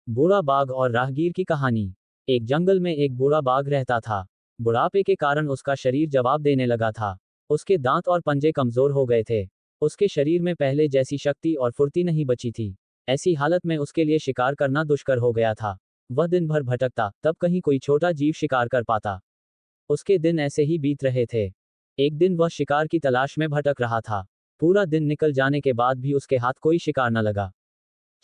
बूढ़ा बाघ और राहगीर की कहानी। एक जंगल में एक बूढ़ा बाघ रहता था। बुढ़ापे के कारण उसका शरीर जवाब देने लगा था। उसके दांत और पंजे कमजोर हो गए थे। उसके शरीर में पहले जैसी शक्ति और फुर्ती नहीं बची थी। ऐसी हालत में उसके लिए शिकार करना दुष्कर हो गया था। वह दिन भर भटकता, तब कहीं कोई छोटा जीव शिकार कर पाता। उसके दिन ऐसे ही बीत रहे थे। एक दिन वह शिकार की तलाश में भटक रहा था। पूरा दिन निकल जाने के बाद भी उसके हाथ कोई शिकार न लगा।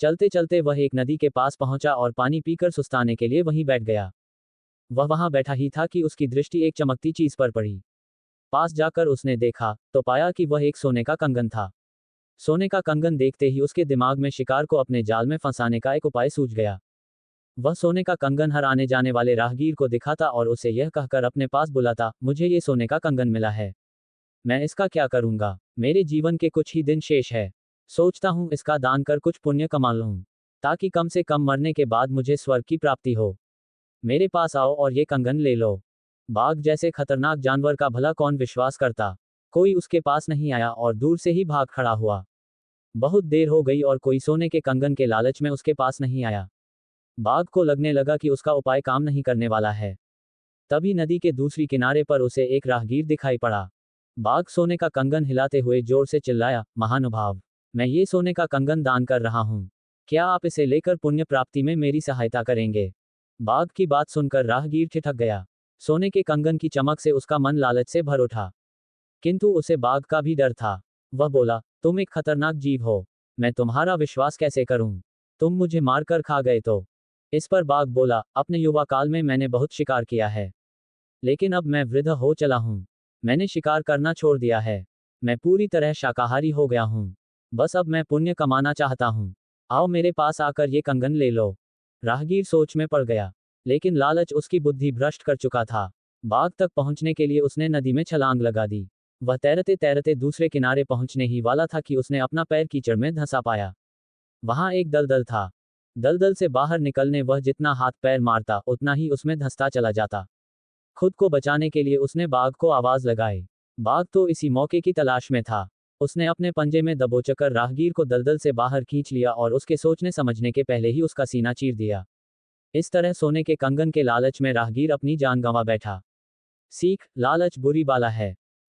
चलते चलते वह एक नदी के पास पहुंचा और पानी पीकर सुस्ताने के लिए वहीं बैठ गया। वह वहां बैठा ही था कि उसकी दृष्टि एक चमकती चीज पर पड़ी। पास जाकर उसने देखा तो पाया कि वह एक सोने का कंगन था। सोने का कंगन देखते ही उसके दिमाग में शिकार को अपने जाल में फंसाने का एक उपाय सूझ गया। वह सोने का कंगन हर आने जाने वाले राहगीर को दिखाता और उसे यह कहकर अपने पास बुलाता, मुझे ये सोने का कंगन मिला है। मैं इसका क्या करूंगा? मेरे जीवन के कुछ ही दिन शेष है। सोचता हूं इसका दान कर कुछ पुण्य कमा लूं, ताकि कम से कम मरने के बाद मुझे स्वर्ग की प्राप्ति हो। मेरे पास आओ और ये कंगन ले लो। बाघ जैसे खतरनाक जानवर का भला कौन विश्वास करता। कोई उसके पास नहीं आया और दूर से ही भाग खड़ा हुआ। बहुत देर हो गई और कोई सोने के कंगन के लालच में उसके पास नहीं आया। बाघ को लगने लगा कि उसका उपाय काम नहीं करने वाला है। तभी नदी के दूसरी किनारे पर उसे एक राहगीर दिखाई पड़ा। बाघ सोने का कंगन हिलाते हुए जोर से चिल्लाया, महानुभाव, मैं ये सोने का कंगन दान कर रहा हूं। क्या आप इसे लेकर पुण्य प्राप्ति में मेरी सहायता करेंगे? बाघ की बात सुनकर राहगीर ठिठक गया। सोने के कंगन की चमक से उसका मन लालच से भर उठा। किंतु उसे बाघ का भी डर था। वह बोला, तुम एक खतरनाक जीव हो। मैं तुम्हारा विश्वास कैसे करूं? तुम मुझे मारकर खा गए तो। इस पर बाघ बोला, अपने युवा काल में मैंने बहुत शिकार किया है, लेकिन अब मैं वृद्ध हो चला हूं। मैंने शिकार करना छोड़ दिया है। मैं पूरी तरह शाकाहारी हो गया हूं। बस अब मैं पुण्य कमाना चाहता हूं। आओ मेरे पास आकर ये कंगन ले लो। राहगीर सोच में पड़ गया, लेकिन लालच उसकी बुद्धि भ्रष्ट कर चुका था। बाग तक पहुंचने के लिए उसने नदी में छलांग लगा दी। वह तैरते तैरते दूसरे किनारे पहुंचने ही वाला था कि उसने अपना पैर कीचड़ में धंसा पाया। वहां एक दलदल था। दलदल से बाहर निकलने वह जितना हाथ पैर मारता उतना ही उसमें धंसता चला जाता। खुद को बचाने के लिए उसने बाघ को आवाज लगाई। बाघ तो इसी मौके की तलाश में था। उसने अपने पंजे में दबोचकर राहगीर को दलदल से बाहर खींच लिया और उसके सोचने समझने के पहले ही उसका सीना चीर दिया। इस तरह सोने के कंगन के लालच में राहगीर अपनी जान गंवा बैठा। सीख, लालच बुरी बाला है।